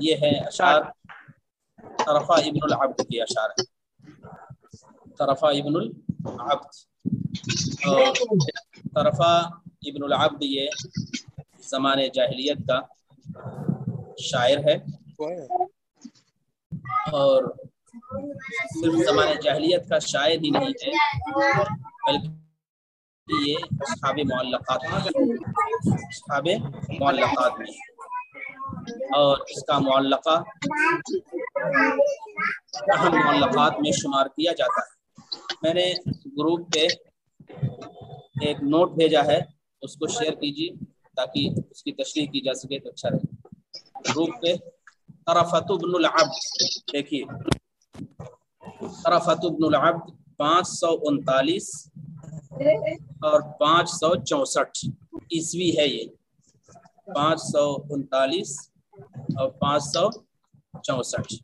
یہ ہے اشعار طرفہ ابن العبد کی اشعار ہے، طرفہ ابن العبد. اور طرفہ ابن العبد یہ زمانے جاہلیت کا شاعر ہے، اور صرف زمانے جاہلیت کا شاعر ہی نہیں ہے بلکہ یہ اصحاب معلقات میں اصحاب معلقات میں، اور اس کا معلقہ اہم معلقات میں شمار کیا جاتا ہے. میں نے گروپ پہ ایک نوٹ بھیجا ہے، اس کو شیئر کیجیے تاکہ اس کی تشریح کی جا سکے تو اچھا رہے. گروپ پہ طرفۃ ابن العبد دیکھیے، طرفۃ ابن العبد 539 اور 564 عیسوی ہے. یہ 539 اور 564،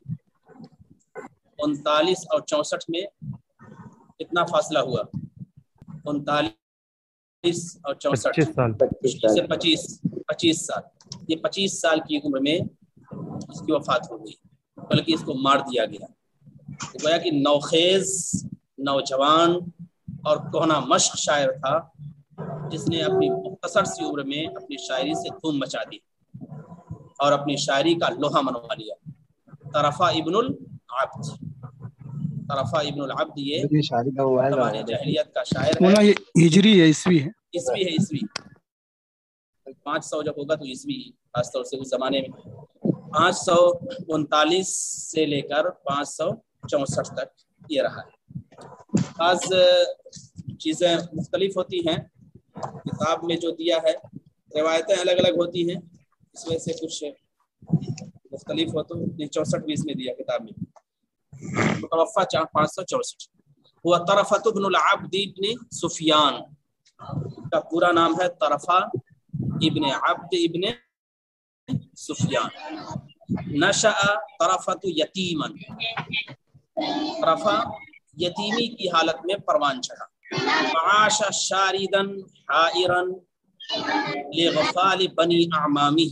39 اور 64 میں کتنا فاصلہ ہوا؟ 39 اور 64 سے 25 سال. یہ 25 سال کی عمر میں اس کی وفات ہو گئی، بلکہ اس کو مار دیا گیا. گویا کہ نوخیز نوجوان اور کوہنا مشق شاعر تھا، جس نے اپنی مختصر سی عمر میں اپنی شاعری سے دھوم مچا دی اور اپنی شاعری کا لوہا منوا لیا. طرفہ ابن العبد، طرفہ ابن العبد یہ زمانے جاہلیت کا شاعر ہے. ہجری ہے، عیسوی ہے، عیسوی ہے. عیسوی 500 جب ہوگا تو عیسوی، خاص طور سے اس زمانے میں 539 سے لے کر 564 تک یہ رہا ہے. بعض چیزیں مختلف ہوتی ہیں کتاب میں جو دیا ہے، روایتیں الگ الگ ہوتی ہیں، اس وجہ سے کچھ مختلف ہو. تو 64 میں دیا کتاب میں، متوفہ 564. وہ طرفۃ ابن العبد ابن سفیان، کا پورا نام ہے طرفہ ابن عبد ابن سفیان. نشأ طرفۃ یتیما، طرفہ یتیمی کی حالت میں پروان چڑھا. معاش شاردا حائرا لغفال بنی اعمامہ،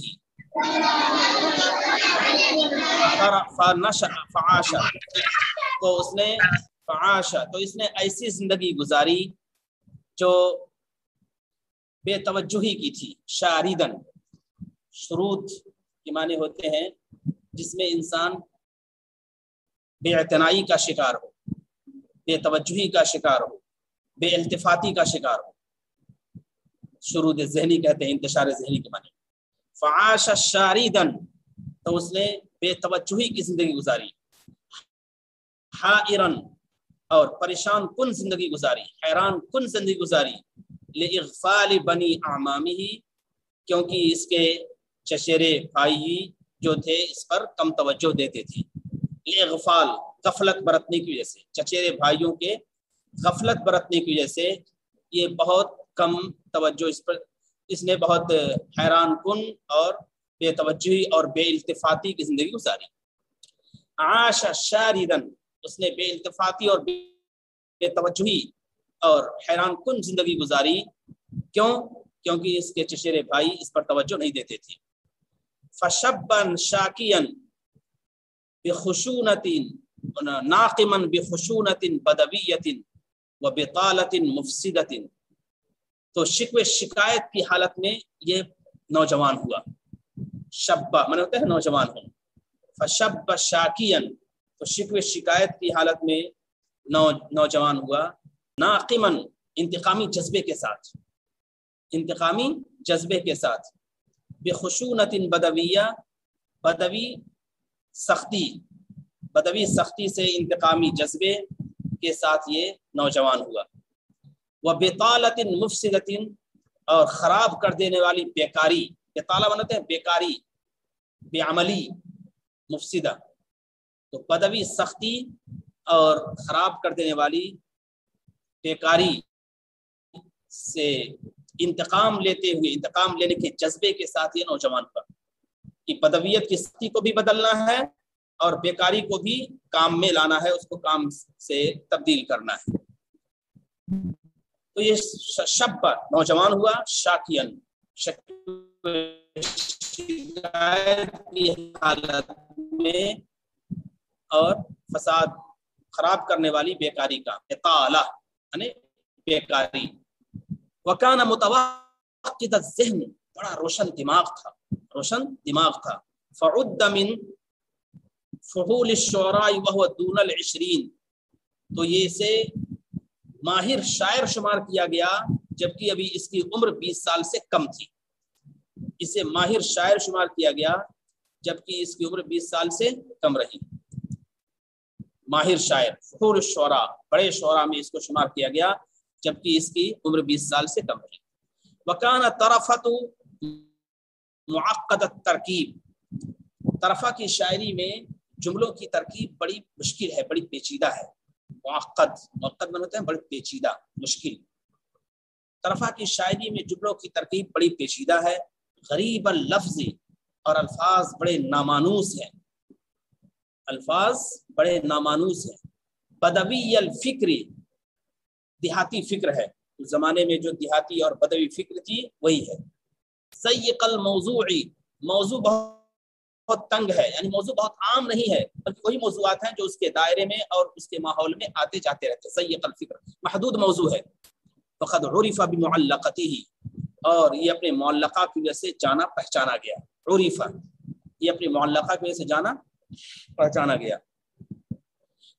فعاش تو اس نے ایسی زندگی گزاری جو بے توجہی کی تھی. شاردن، شرود کے معنی ہوتے ہیں جس میں انسان بے اعتنائی کا شکار ہو، بے توجہی کا شکار ہو، بے التفاتی کا شکار ہو. شرود ذہنی کہتے ہیں، انتشار ذہنی کے معنی. فعاش شاردن تو اس نے بے توجہی کی زندگی گزاری. حائرن اور پریشان کن زندگی گزاری، حیران کن زندگی گزاری. لإغفال بنی اعمامہ، کیونکہ اس کے چچیرے بھائی جو تھے اس پر کم توجہ دیتے تھے. لإغفال، غفلت برتنے کی وجہ سے، چچیرے بھائیوں کے غفلت برتنے کی وجہ سے یہ بہت کم توجہ اس نے بہت حیران کن اور بے توجہی اور بے التفاتی کی زندگی گزاری. عاش شاردن، اس نے بے التفاتی اور بے توجہی اور حیران کن زندگی گزاری. کیونکہ اس کے چچیرے بھائی اس پر توجہ نہیں دیتے تھے. فشبا شاکیا بخشونۃ ناقما بخشونۃ بدویۃ وبطالۃ مفسدۃ، تو شکوے شکایت کی حالت میں یہ نوجوان ہوا. شبہ من ہوتا ہے نوجوان ہوں. فشب شاکیا، تو شکوے شکایت کی حالت میں نوجوان ہوا. ناقمن، انتقامی جذبے کے ساتھ، انتقامی جذبے کے ساتھ. بخشونۃ بدویہ، بدوی سختی سے انتقامی جذبے کے ساتھ یہ نوجوان ہوا. وبطالۃ مفسدۃ، اور خراب کر دینے والی بیکاری. بطالہ مانتے ہیں بیکاری، بے عملی. مفسدہ تو بدوی سختی اور خراب کر دینے والی بیکاری سے انتقام لینے کے جذبے کے ساتھ یہ نوجوان پر کہ بدویت کی سختی کو بھی بدلنا ہے اور بیکاری کو بھی کام میں لانا ہے، اس کو کام سے تبدیل کرنا ہے. تو یہ شب نوجوان ہوا. شاکین، شکایت کی حالت میں اور فساد خراب کرنے والی بیکاری کا، اطالہ یعنی بیکاری. وکان متوقد الذہن، بڑا روشن دماغ تھا. فعد من فحول الشعراء وهو دون العشرین، تو یہ اسے ماہر شاعر شمار کیا گیا جبکہ ابھی اس کی عمر 20 سال سے کم تھی. اسے ماہر شاعر شمار کیا گیا جبکہ اس کی عمر 20 سال سے کم رہی. ماہر شاعر، فحول الشعراء، بڑے شعراء میں اس کو شمار کیا گیا جبکہ اس کی عمر 20 سال سے کم رہی. وکان طرفۃ معقد الترکیب، طرفہ کی شاعری میں جملوں کی ترکیب بڑی مشکل ہے، بڑی پیچیدہ ہے. معقد بنتے ہیں بڑی پیچیدہ مشکل. طرفہ کی شاعری میں جملوں کی ترکیب بڑی پیچیدہ ہے. غریب اللفظ، اور الفاظ بڑے نامانوس ہیں. بدوی الفکر، دیہاتی فکر ہے. اس زمانے میں جو دیہاتی اور بدوی فکر تھی وہی ہے. ضیق الموضوع، موضوع بہت تنگ ہے، یعنی موضوع بہت عام نہیں ہے بلکہ وہی موضوعات ہیں جو اس کے دائرے میں اور اس کے ماحول میں آتے جاتے رہتے. ضیق الفکر، محدود موضوع ہے. فقد عرف بمعلقته، اور یہ اپنے معلقہ کی وجہ سے جانا پہچانا گیا. عرف، یہ اپنے معلقہ کی وجہ سے جانا پہچانا گیا.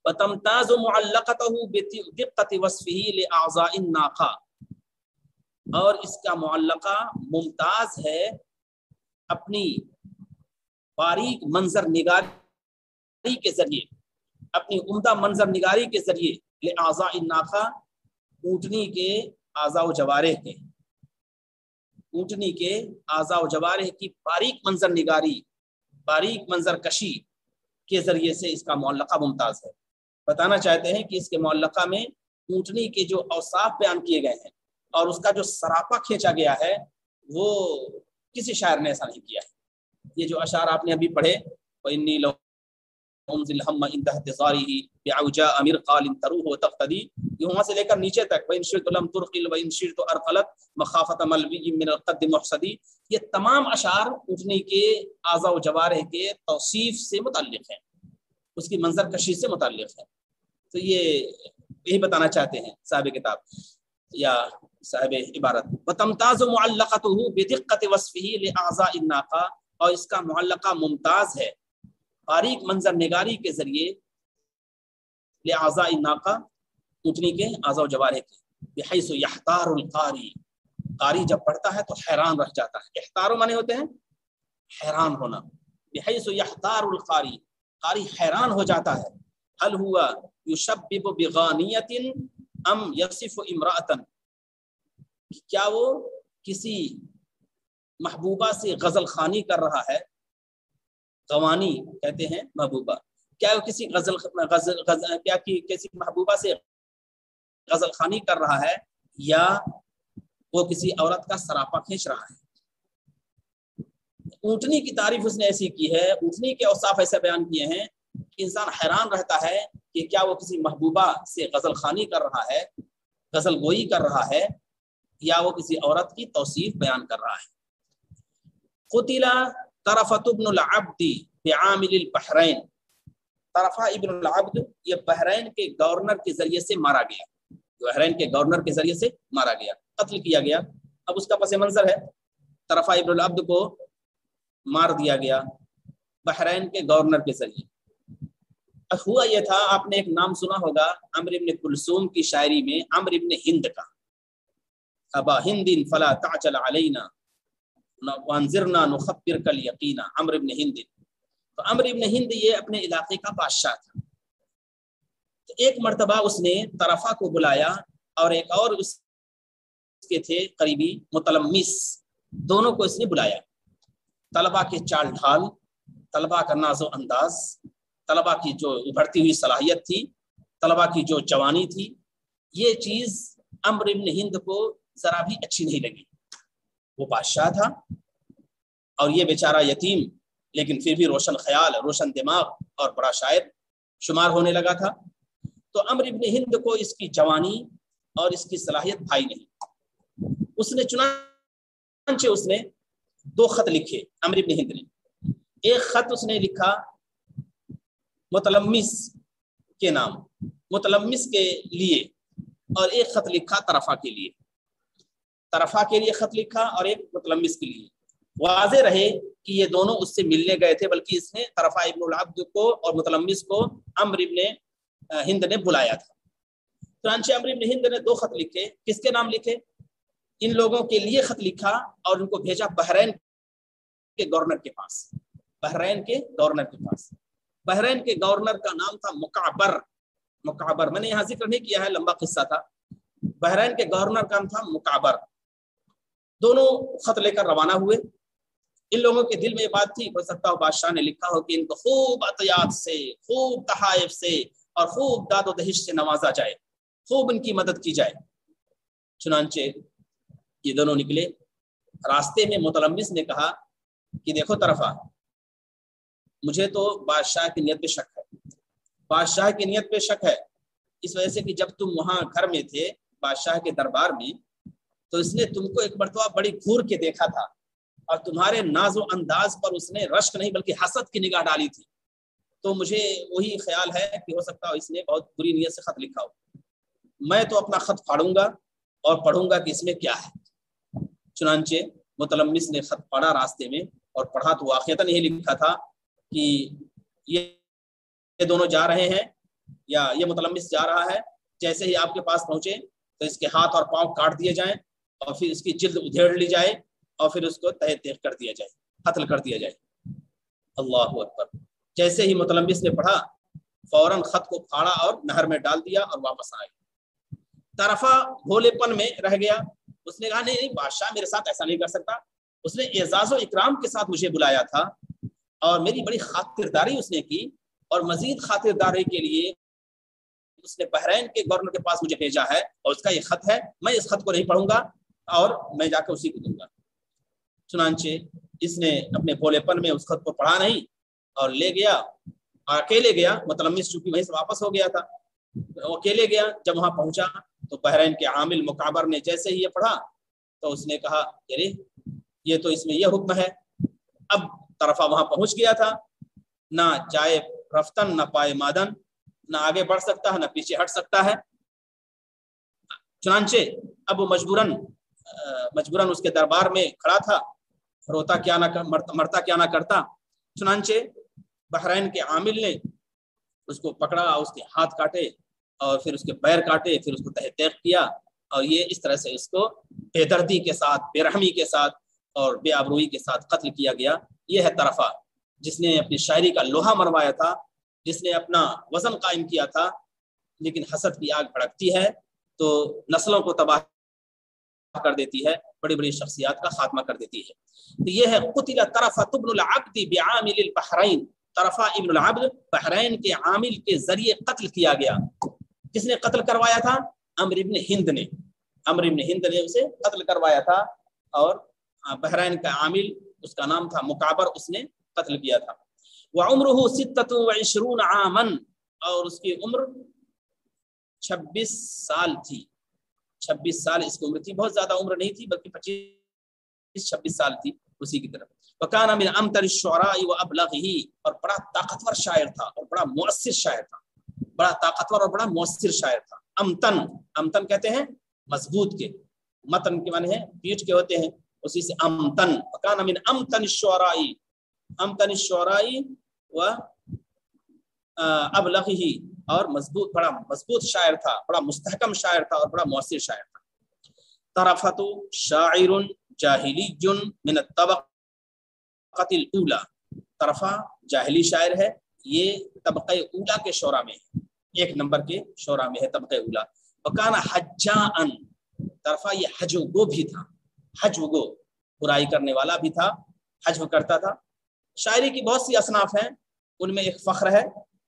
وتمتاز معلقته بدقة وصفه لأعضاء الناقة، اور اس کا معلقہ ممتاز ہے اپنی باریک منظر نگاری کے ذریعے، اپنی عمدہ منظر نگاری کے ذریعے لأعضاء الناقة، اونٹنی کے اعضاء و جوارح کے، اونٹنی کے اعضاء و جوارح کی باریک منظر نگاری، باریک منظر کشی کے ذریعے سے اس کا معلقہ ممتاز ہے. بتانا چاہتے ہیں کہ اس کے معلقہ میں اونٹنی کے جو اوصاف بیان کیے گئے ہیں اور اس کا جو سراپا کھینچا گیا ہے وہ کسی شاعر نے ایسا نہیں کیا ہے. یہ جو اشعار آپ نے ابھی پڑھے، وَإِنِّي لَوْ أُنزِلْ هَمَّ إِنْ تَحْتِ صَارِهِ بِعَوْجَاءَ مِرْقَالٍ تَرُوهُ وَتَقْتَدِي، یہ وہاں سے لے کر نیچے تک وَإِنْ شِئْتُ لَمْ تُرْقِلْ وَإِنْ شِئْتُ أَرْقَلَتْ مَخَافَةَ مَلْوِيٍّ مِّنَ الْقَدِّ مُحْصَدِي، یہ تمام اشعار اونٹنی کے اعضاء و جوارح کے توصیف سے متعلق ہیں، اس کی منظر کشی سے متعلق ہے. تو یہی بتانا چاہتے ہیں صاحب کتاب یا صاحب عبارت. وتمتاز معلقته بدقة وصفه لأعضاء الناقة، اور اس کا معلقہ ممتاز ہے باریک منظر نگاری کے ذریعے لأعضاء الناقة، اونٹنی کے اعضاء و جوارح کے. بحيث يحتار القاری، قاری جب پڑھتا ہے تو حیران رہ جاتا ہے. احتار معنی ہوتے ہیں حیران ہونا. بحيث يحتار القاری، قاری حیران ہو جاتا ہے. هل هو يشبب بغانیة ام يصف امرأة، کیا وہ کسی محبوبہ سے غزل خوانی کر رہا ہے. غوانی کہتے ہیں محبوبہ. کیا وہ کسی کسی محبوبہ سے غزل خوانی کر رہا ہے یا وہ کسی عورت کا سراپا کھینچ رہا ہے. اونٹنی کی تعریف اس نے ایسی کی ہے، اونٹنی کے اوصاف ایسے بیان کیے ہیں کہ انسان حیران رہتا ہے کہ کیا وہ کسی محبوبہ سے غزل خوانی کر رہا ہے، غزل گوئی کر رہا ہے، یا وہ کسی عورت کی توصیف بیان کر رہا ہے. قتل طرفۃ ابن العبد بعامل البحرین، طرفہ ابن العبد یہ بحرین کے گورنر کے ذریعے سے مارا گیا، بحرین کے گورنر کے ذریعے سے مارا گیا، قتل کیا گیا. اب اس کا پس منظر ہے، طرفہ ابن العبد کو مار دیا گیا بحرین کے گورنر کے ذریعے. ہوا یہ تھا، آپ نے ایک نام سنا ہوگا عمرو ابن کلثوم کی شاعری میں، عمرو ابن ہند کا. ابا ہند فلا تعجل علینا وانذرنا نخبرک الیقینا، عمرو ابن ہند. تو عمرو ابن ہند یہ اپنے علاقے کا بادشاہ تھا. تو ایک مرتبہ اس نے طرفہ کو بلایا اور ایک اور اس کے تھے قریبی متلمس، دونوں کو اس نے بلایا. طلبہ کے چال ڈھال، طلبہ کا ناز و انداز، طلبہ کی جو ابھرتی ہوئی صلاحیت تھی، طلبہ کی جو جوانی تھی، یہ چیز عمرو ابن ہند کو ذرا بھی اچھی نہیں لگی. وہ بادشاہ تھا اور یہ بیچارہ یتیم، لیکن پھر بھی روشن خیال، روشن دماغ اور بڑا شاعر شمار ہونے لگا تھا. تو عمرو ابن ہند کو اس کی جوانی اور اس کی صلاحیت بھائی نہیں. اس نے چنانچہ اس نے دو خط لکھے عمرو ابن ہند نے. ایک خط اس نے لکھا متلمس کے نام، متلمس کے لیے، اور ایک خط لکھا طرفہ کے لیے. طرفہ کے لیے خط لکھا اور ایک متلمس کے لیے. واضح رہے کہ یہ دونوں اس سے ملنے گئے تھے، بلکہ اس نے طرفہ ابن العبد کو اور متلمس کو عمرو ابن ہند نے بلایا تھا. چنانچہ عمرو ابن ہند نے دو خط لکھے. کس کے نام لکھے؟ ان لوگوں کے لیے خط لکھا اور ان کو بھیجا بحرین کے گورنر کے پاس. بحرین کے گورنر کے پاس. بحرین کے گورنر کا نام تھا مکعبر. مکعبر میں نے یہاں ذکر نہیں کیا ہے، لمبا قصہ تھا. بحرین کے گورنر کا نام تھا مکعبر. دونوں خط لے کر روانہ ہوئے. ان لوگوں کے دل میں یہ بات تھی، ہو سکتا ہو بادشاہ نے لکھا ہو کہ ان کو خوب عطیات سے، خوب تحائف سے اور خوب داد و دہش سے نوازا جائے، خوب ان کی مدد کی جائے. چنانچہ یہ دونوں نکلے. راستے میں متلمس نے کہا کہ دیکھو طرفہ، مجھے تو بادشاہ کی نیت پہ شک ہے، بادشاہ کی نیت پہ شک ہے، اس وجہ سے کہ جب تم وہاں گھر میں تھے بادشاہ کے دربار میں، تو اس نے تم کو ایک مرتبہ بڑی گھور کے دیکھا تھا اور تمہارے ناز و انداز پر اس نے رشک نہیں بلکہ حسد کی نگاہ ڈالی تھی. تو مجھے وہی خیال ہے کہ ہو سکتا ہو اس نے بہت بری نیت سے خط لکھا ہو. میں تو اپنا خط پھاڑوں گا اور پڑھوں گا کہ اس میں کیا ہے. چنانچہ متلمس نے خط پڑھا راستے میں، اور پڑھا تو واقعتاً یہی لکھا تھا کہ یہ دونوں جا رہے ہیں، یا یہ متلمس جا رہا ہے، جیسے ہی آپ کے پاس پہنچے تو اس کے ہاتھ اور پاؤں کاٹ دیے جائیں اور پھر اس کی جلد ادھیڑ لی جائے اور پھر اس کو تہہ تیغ کر دیا جائے، قتل کر دیا جائے. اللہ اکبر. جیسے ہی متلمس نے پڑھا فوراً خط کو پھاڑا اور نہر میں ڈال دیا اور واپس آئے. طرفہ بھولے پن میں رہ گیا. اس نے کہا نہیں، بادشاہ میرے ساتھ ایسا نہیں کر سکتا. اس نے اعزاز و اکرام کے ساتھ مجھے بلایا تھا اور میری بڑی خاطرداری اس نے کی، اور مزید خاطرداری کے لیے اس نے بحرین کے گورنر کے پاس مجھے بھیجا ہے اور اس کا یہ خط ہے. میں اس خط کو نہیں پڑھوں گا اور میں جا کے اسی کو دوں گا. چنانچہ اس نے اپنے بھولے پن میں اس خط کو پڑھا نہیں اور لے گیا، اکیلے گیا. متلمس چونکہ وہیں سے واپس ہو گیا تھا، وہ اکیلے گیا. جب وہاں پہنچا تو بحرین کے عامل مکعبر نے جیسے ہی یہ پڑھا تو اس نے کہا ارے یہ تو اس میں یہ حکم ہے. اب طرفہ وہاں پہنچ گیا تھا، نہ جائے رفتن نہ پائے مادن، نہ آگے بڑھ سکتا ہے نہ پیچھے ہٹ سکتا ہے. چنانچہ اب وہ مجبوراً اس کے دربار میں کھڑا تھا، روتا کیا نہ مرتا کیا نہ کرتا. چنانچہ بحرین کے عامل نے اس کو پکڑا، اس کے ہاتھ کاٹے اور پھر اس کے پیر کاٹے، پھر اس کو تہہ تیغ کیا، اور یہ اس طرح سے اس کو بے دردی کے ساتھ، بے رحمی کے ساتھ اور بے آبروئی کے ساتھ قتل کیا گیا. یہ ہے طرفہ، جس نے اپنی شاعری کا لوہا مروایا تھا، جس نے اپنا وزن قائم کیا تھا. لیکن حسد کی آگ بھڑکتی ہے تو نسلوں کو تباہ کر دیتی ہے، بڑی بڑی شخصیات کا خاتمہ کر دیتی ہے. تو یہ ہے قتل طرفہ ابن العبد بعامل البحرین. طرفہ ابن العبد بحرین کے عامل کے ذریعے قتل کیا گیا. کس نے قتل کروایا تھا؟ عمرو ابن ہند نے. عمرو ابن ہند نے اسے قتل کروایا تھا، اور بحرین کا عامل اس کا نام تھا مکعبر، اس نے قتل کیا تھا. وعمره 26 عاما، اور اس کی عمر 26 سال تھی. 26 سال اس کی عمر تھی، بہت زیادہ عمر نہیں تھی بلکہ 25-26 سال تھی اسی کی طرف. وکان من امتر الشعراء وابلغه، اور بڑا طاقتور شاعر تھا اور بڑا مؤثر شاعر تھا. بڑا طاقتور اور بڑا مؤثر شاعر تھا. امتن کہتے ہیں مضبوط کے، متن کے معنی ہے پیٹ کے ہوتے ہیں، اسی سے امتن. وکان من امتن الشعراء و ابلغه، اور بڑا مضبوط شاعر تھا، بڑا مستحکم شاعر تھا اور بڑا مؤثر شاعر تھا. طرفۃ شاعر جاہلی من الطبقۃ الاولى. طرفہ جاہلی شاعر ہے، یہ طبقہ اولا کے شعراء میں ہے، 1 نمبر کے شعراء میں ہے طبقہ اولا. وکان حجاء، طرفہ یہ حج گو بھی تھا، حج گو برائی کرنے والا بھی تھا، حج کرتا تھا. شاعری کی بہت سی اصناف ہیں، ان میں ایک فخر ہے،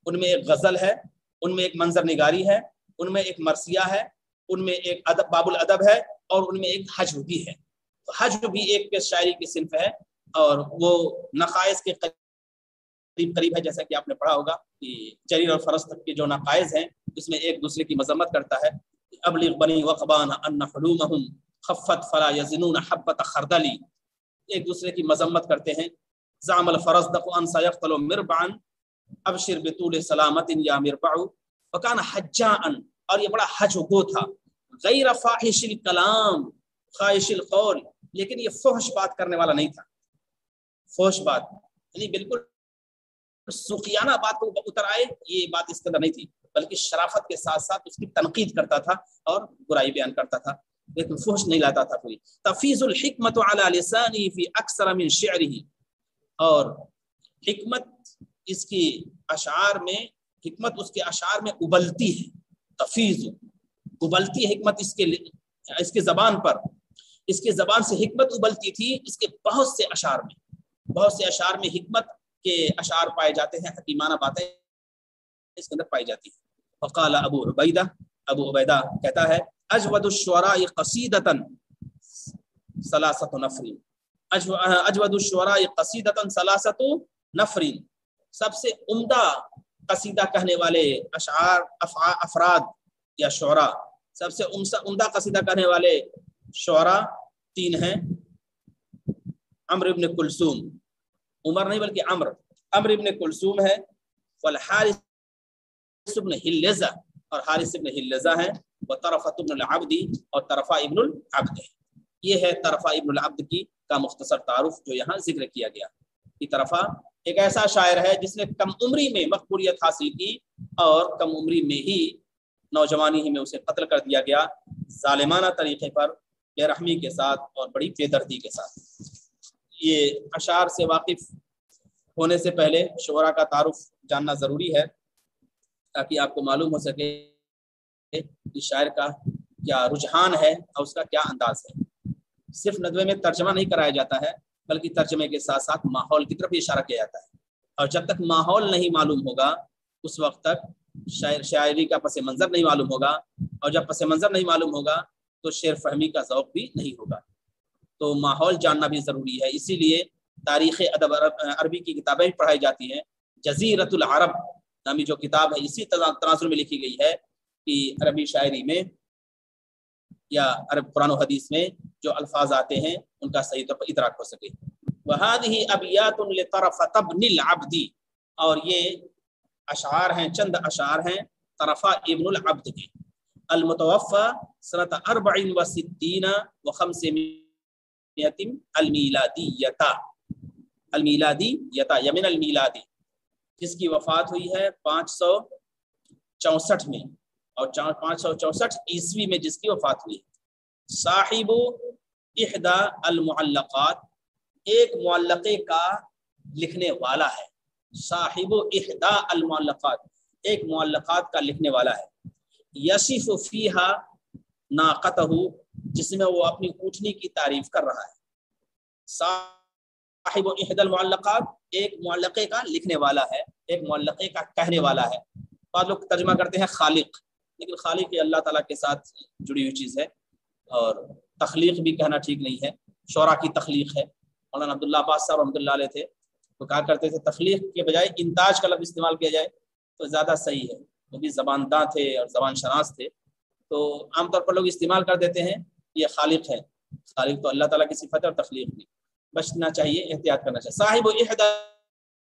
ان میں ایک غزل ہے، ان میں ایک منظر نگاری ہے، ان میں ایک مرثیہ ہے، ان میں ایک ادب باب الادب ہے، اور ان میں ایک حج بھی ہے. حج بھی ایک شاعری کی صنف ہے، اور وہ نقائص کے قریب ہے. جیسا کہ آپ نے پڑھا ہوگا کہ جریر اور فرست کے جو نقائص ہیں اس میں ایک دوسرے کی مذمت کرتا ہے. ابلغ بنی وقبان ان حلومهم خفت فلا يزنون حبۃ خردل. ایک دوسرے کی مذمت کرتے ہیں. زعم الفرزدق ان سيقتل مربعا ابشر بطول سلامت یا مربع وكان حجاء، اور یہ بڑا حج گو تھا، غیر فاحش الکلام خواہش القول، لیکن یہ فحش بات کرنے والا نہیں تھا. فحش بات یعنی بالکل سخیانہ بات کو اتر آئے، یہ بات اس کے اندر نہیں تھی، بلکہ شرافت کے ساتھ ساتھ اس کی تنقید کرتا تھا اور برائی بیان کرتا تھا، لیکن فحش نہیں لاتا تھا کوئی. تفیض الحکمت علی لسانہ فی اکثر من شعرہ، اور حکمت اس کی اشعار میں، حکمت اس کے اشعار میں ابلتی ہے. تفیض ابلتی ہے حکمت اس کے زبان پر، اس کے زبان سے حکمت ابلتی تھی. اس کے بہت سے اشعار میں، بہت سے اشعار میں حکمت کے اشعار پائے جاتے ہیں، حکیمانہ باتیں اس کے اندر پائی جاتی ہیں. وقال ابو عبیدہ کہتا ہے اجود الشعراء قصیدۃ ثلاثۃ نفر، اجود الشعراء قصیدۃ ثلاثۃ نفر، سب سے عمدہ قصیدہ کہنے والے اشعار افراد یا شعراء، سب سے عمدہ قصیدہ کہنے والے شعراء 3 ہیں. عمرو ابن کلثوم، عمر نہیں بلکہ عمرو ابن کلثوم ہے، والحارث ابن حلزہ، اور حارث ابن حلزہ ہے، وطرفۃ ابن العبد، اور طرفہ ابن العبد ہے. یہ ہے طرفہ ابن العبد کا مختصر تعارف جو یہاں ذکر کیا گیا. کہ طرفہ ایک ایسا شاعر ہے جس نے کم عمری میں مقبولیت حاصل کی، اور کم عمری میں ہی، نوجوانی ہی میں اسے قتل کر دیا گیا، ظالمانہ طریقے پر، بے رحمی کے ساتھ اور بڑی بے دردی کے ساتھ. یہ اشعار سے واقف ہونے سے پہلے شعراء کا تعارف جاننا ضروری ہے، تاکہ آپ کو معلوم ہو سکے کہ شاعر کا کیا رجحان ہے اور اس کا کیا انداز ہے. صرف ندوے میں ترجمہ نہیں کرایا جاتا ہے، بلکہ ترجمے کے ساتھ ساتھ ماحول کی طرف اشارہ کیا جاتا ہے. اور جب تک ماحول نہیں معلوم ہوگا اس وقت تک شاعری کا پس منظر نہیں معلوم ہوگا، اور جب پس منظر نہیں معلوم ہوگا تو شعر فہمی کا ذوق بھی نہیں ہوگا. تو ماحول جاننا بھی ضروری ہے. اسی لیے تاریخ ادب عربی کی کتابیں بھی پڑھائی جاتی ہیں. جزیرۃ العرب نامی جو کتاب ہے اسی تناظر میں لکھی گئی ہے کہ عربی شاعری میں یا عرب قرآن و حدیث میں جو الفاظ آتے ہیں ان کا صحیح طور پر ادراک ہو سکے. وَهَذِهِ أَبْيَاتٌ لِطَرَفَةَ بْنِ الْعَبْدِ، اور یہ اشعار ہیں، چند اشعار ہیں طرفہ ابن العبد کے. المتوفى سنة 64 و500 المیلادیہ یا من المیلادی، جس کی وفات ہوئی ہے 564 میں، اور 564 عیسوی میں جس کی وفات ہوئی. صاحب احدى المعلقات، ایک معلقے کا لکھنے والا ہے. صاحب احدى المعلقات، ایک معلقات کا لکھنے والا ہے. یصف فیہا ناقتہ، جس میں وہ اپنی اونٹنی کی تعریف کر رہا ہے. صاحب احدى المعلقات ایک معلقے کا لکھنے والا ہے، ایک معلقے کا کہنے والا ہے. بعض لوگ ترجمہ کرتے ہیں خالق، لیکن خالق یہ اللہ تعالیٰ کے ساتھ جڑی ہوئی چیز ہے، اور تخلیق بھی کہنا ٹھیک نہیں ہے. شعراء کی تخلیق ہے. مولانا عبداللہ عباس صاحب رحمۃ اللہ علیہ تھے، تو کہا کرتے تھے تخلیق کے بجائے انتاج کا لفظ استعمال کیا جائے تو زیادہ صحیح ہے. وہ بھی زبان داں تھے اور زبان شناس تھے، تو عام طور پر لوگ استعمال کر دیتے ہیں یہ خالق ہے. خالق تو اللہ تعالیٰ کی صفت ہے، اور تخلیق بھی. بچنا چاہیے، احتیاط کرنا چاہیے. صاحب احدى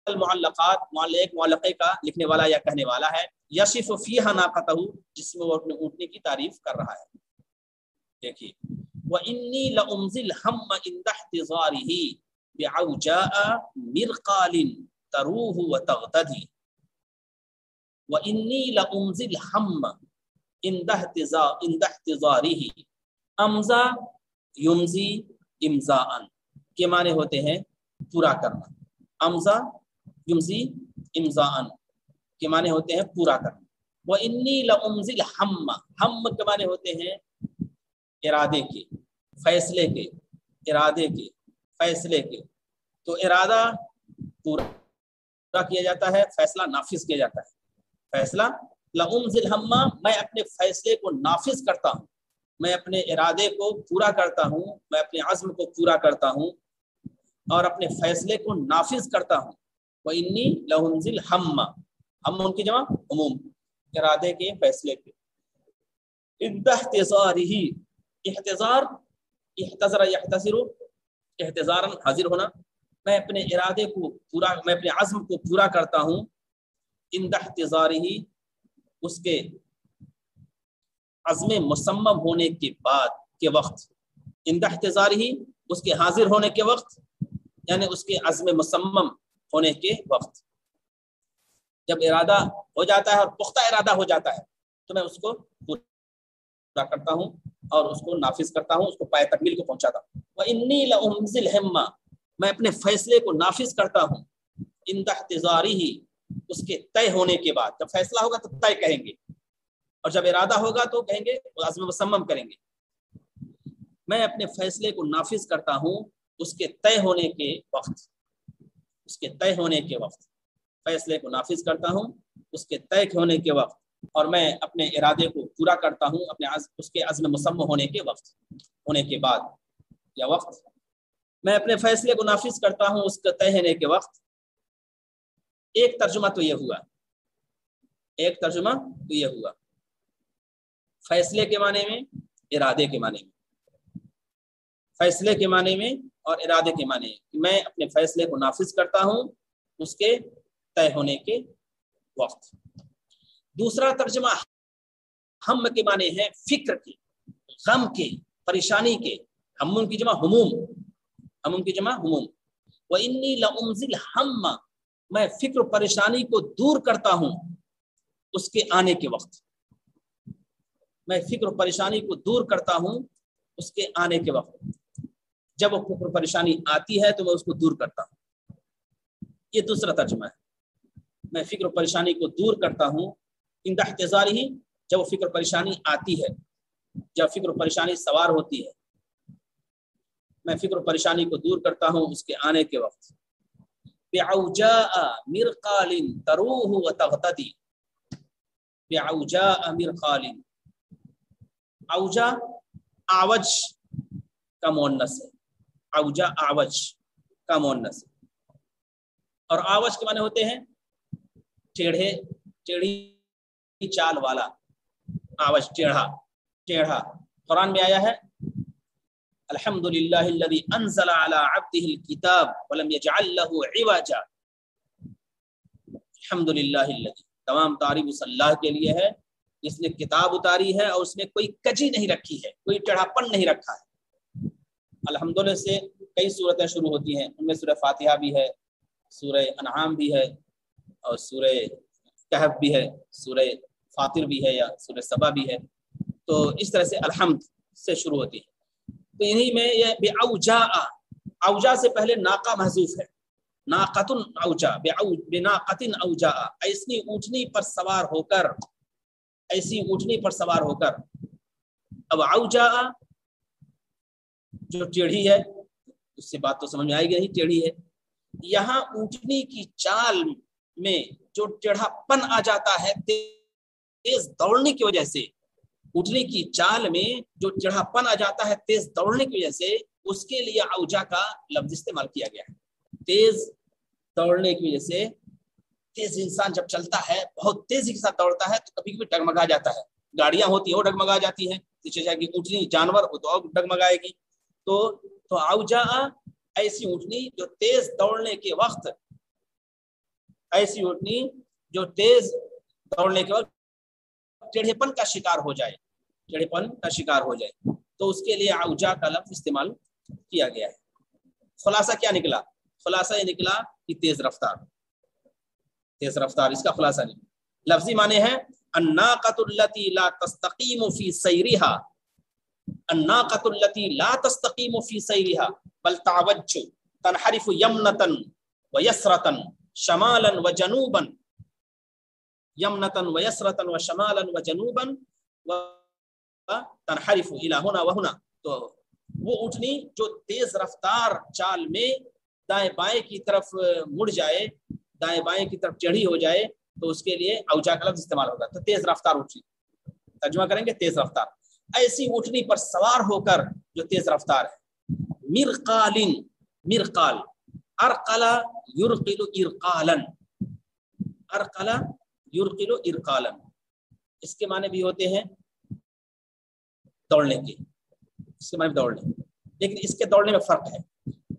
المعلقات، ایک معلقے کا لکھنے والا یا کہنے والا ہے. یصف فیہا ناقتہ، جس میں وہ اپنے اونٹنے کی تعریف کر رہا ہے. دیکھیے وَإِنِّي لَأُمْزِي الْهَمَّ عِنْدَ احْتِضَارِهِ بِعَوْجَاءَ مِرْقَالٍ تَرُوهُ وَتَغْتَدِي. وَإِنِّي لَأُمْزِي الْهَمَّ عِنْدَ احْتِضَارِهِ. امزا یمزی امزاءً کے معنی ہوتے ہیں پورا کرنا. امزا یمزی امزاءً کے معنی ہوتے ہیں پورا کرنا. وَإِنِّي لَأُمْزِي الْهَمَّ، ہم کے معنی ہوتے ہیں ارادے کے، فیصلے کے، ارادے کے، فیصلے کے. تو ارادہ پورا کیا جاتا ہے، فیصلہ نافذ کیا جاتا ہے. فیصلہ لَأُمْزِي الْهَمَّ، میں اپنے فیصلے کو نافذ کرتا ہوں، میں اپنے ارادے کو پورا کرتا ہوں، میں اپنے عزم کو پورا کرتا ہوں اور اپنے فیصلے کو نافذ کرتا ہوں. وَإِنِّي لَأُمْزِي الْهَمَّ، ہم ان کی جمع عموم، ارادے کے، فیصلے کے. عِنْدَ احْتِضَارِهِ، احتضار احتضر یحتضر احتضارن حاضر ہونا، میں اپنے ارادے کو پورا، میں اپنے عزم کو پورا کرتا ہوں، عند احتضارہ، اس کے عزم مصمم ہونے کے بعد کے وقت، عند احتضارہ اس کے حاضر ہونے کے وقت، یعنی اس کے عزم مصمم ہونے کے وقت. جب ارادہ ہو جاتا ہے اور پختہ ارادہ ہو جاتا ہے تو میں اس کو پورا کرتا ہوں اور اس کو نافذ کرتا ہوں، اس کو پائے تکمیل کو پہنچاتا ہوں. وَإِنِّي لَأُمْزِ الْهِمَّةَ، میں اپنے فیصلے کو نافذ کرتا ہوں، عند احتضارہ اس کے طے ہونے کے بعد. جب فیصلہ ہوگا تو طے کہیں گے، اور جب ارادہ ہوگا تو کہیں گے عزم مصمم کریں گے. میں اپنے فیصلے کو نافذ کرتا ہوں اس کے طے ہونے کے وقت، اس کے طے ہونے کے وقت فیصلے کو نافذ کرتا ہوں اس کے طے ہونے کے وقت، اور میں اپنے ارادے کو پورا کرتا ہوں اپنے اس کے عزم مصمم ہونے کے وقت، ہونے کے بعد یا وقت. میں اپنے فیصلے کو نافذ کرتا ہوں اس کے طے ہونے کے وقت. ایک ترجمہ تو یہ ہوا، ایک ترجمہ تو یہ ہوا فیصلے کے معنی میں، ارادے کے معنی میں. فیصلے کے معنی میں اور ارادے کے معنی میں، میں اپنے فیصلے کو نافذ کرتا ہوں اس کے طے ہونے کے وقت. دوسرا ترجمہ ہم کے معنی ہے فکر کے، غم کے، پریشانی کے. ہم کی جمع ہموم، ہم کی جمع ہموم. وَإِنِّي لَأُمْزِي الْهَمَّ، میں فکر و پریشانی کو دور کرتا ہوں اس کے آنے کے وقت. میں فکر و پریشانی کو دور کرتا ہوں اس کے آنے کے وقت. جب وہ فکر و پریشانی آتی ہے تو میں اس کو دور کرتا ہوں. یہ دوسرا ترجمہ ہے. میں فکر و پریشانی کو دور کرتا ہوں عند احتضارہ، جب وہ فکر و پریشانی آتی ہے، جب فکر و پریشانی سوار ہوتی ہے، میں فکر و پریشانی کو دور کرتا ہوں اس کے آنے کے وقت. بعوجاء مرقال تروح وتغتدی، بعوجاء مرقال، اوجا آوج کا مؤنث ہے، اوجا آوج کا مؤنث ہے. اور آوج کے معنی ہوتے ہیں ٹیڑھے، ٹیڑھی چال والا. آوج ٹیڑھا، ٹیڑھا. قرآن میں آیا ہے الحمد للہ الذی انزل علی عبدہ الکتاب ولم یجعل لہ عوجا. الحمد للہ الذی، تمام تعریف اس اللہ کے لیے ہے جس نے کتاب اتاری ہے اور اس نے کوئی کجی نہیں رکھی ہے، کوئی ٹیڑھاپن نہیں رکھا ہے. الحمدللہ سے کئی صورتیں شروع ہوتی ہیں، ان میں سورہ فاتحہ بھی ہے، سورہ انعام بھی ہے، اور سورہ کہف بھی ہے، سورہ فاطر بھی ہے، یا سورہ سبا بھی ہے. تو اس طرح سے الحمد سے شروع ہوتی ہے. تو انہی میں یہ بعوجاء، اوجا سے پہلے ناقہ محذوف ہے، ناقۃ اوجا، بناقۃ اوجاء، ایسی اونٹنی پر سوار ہو کر، ایسی اونٹنی پر سوار ہو کر. اب اوجاء جو ٹیڑھی ہے، اس سے بات تو سمجھ میں آئے گی نہیں، ٹیڑھی ہے. یہاں اونٹنی کی چال میں جو ٹیڑھا پن آ جاتا ہے تیز دوڑنے کی وجہ سے، اونٹنی کی چال میں جو ٹیڑھا پن آ جاتا ہے تیز دوڑنے کی وجہ سے، اس کے لیے اوجا کا لفظ استعمال کیا گیا ہے. تیز دوڑنے کی وجہ سے، تیز انسان جب چلتا ہے بہت تیزی کے ساتھ دوڑتا ہے تو کبھی کبھی ڈگمگا جاتا ہے. گاڑیاں ہوتی ہیں وہ ڈگمگا جاتی ہیں، پیچھے جا کے اونٹنی جانور وہ تو ڈگمگائے گی. تو اوجا ایسی اونٹنی جو تیز دوڑنے کے وقت، ایسی اونٹنی جو تیز دوڑنے کے وقت ٹیڑھے پن کا شکار ہو جائے، ٹیڑھے پن کا شکار ہو جائے، تو اس کے لیے اوجا کا لفظ استعمال کیا گیا ہے. خلاصہ کیا نکلا؟ خلاصہ یہ نکلا کہ تیز رفتار، تیز رفتار اس کا خلاصہ نہیں. لفظی معنی ہے الناقۃ التی لا تستقیم فی سیرہا، الناقۃ التی لا تستقیم فی سیرہا بل تعوج تنحرف یمنۃ ویسرۃ شمالا وجنوبا، یمنۃ ویسرۃ وشمالا وجنوبا تنحرف الی ہنا وہنا. تو وہ اونٹنی جو تیز رفتار چال میں دائیں بائیں کی طرف مڑ جائے، دائیں بائیں کی طرف ٹیڑھی ہو جائے، تو اس کے لیے اوجا کا لفظ استعمال ہوگا. تو تیز رفتار اونٹنی، ترجمہ کریں گے تیز رفتار، ایسی اونٹنی پر سوار ہو کر جو تیز رفتار ہے. مرقال، مرقال، ارقل یرقل ارقالا، ارقل یرقل ارقالا، اس کے معنی بھی ہوتے ہیں دوڑنے کے، اس کے معنی دوڑنے، لیکن اس کے دوڑنے میں فرق ہے.